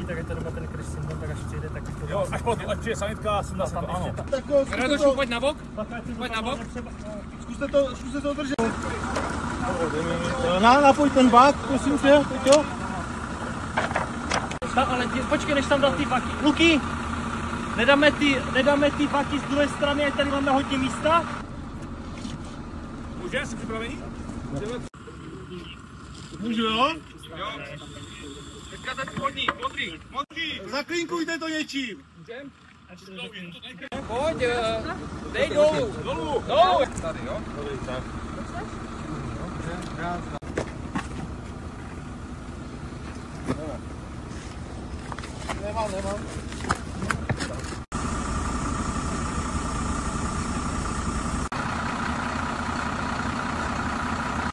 tak je to doma ten Chris Simon, tak až přijde, tak to jo, až potom, až přijde sanitka, sundá se to, ano. Radošu, pojď na bok. Pojď na bok. Zkuste to držet. Napoj ten bák, prosím tě, teď jo. Ale počkej, než tam dal ty baky. Luky, nedáme ty baky z druhé strany, ať tady máme hodně místa. Může, jsi připravený? Můžu, jo? Jo. Teďka ten spodní, modrý. Zaklinkujte to něčím. Můžem? Pojď, dej dolů. Dolů. Tady, jo? Dobrý, tak. Nemám.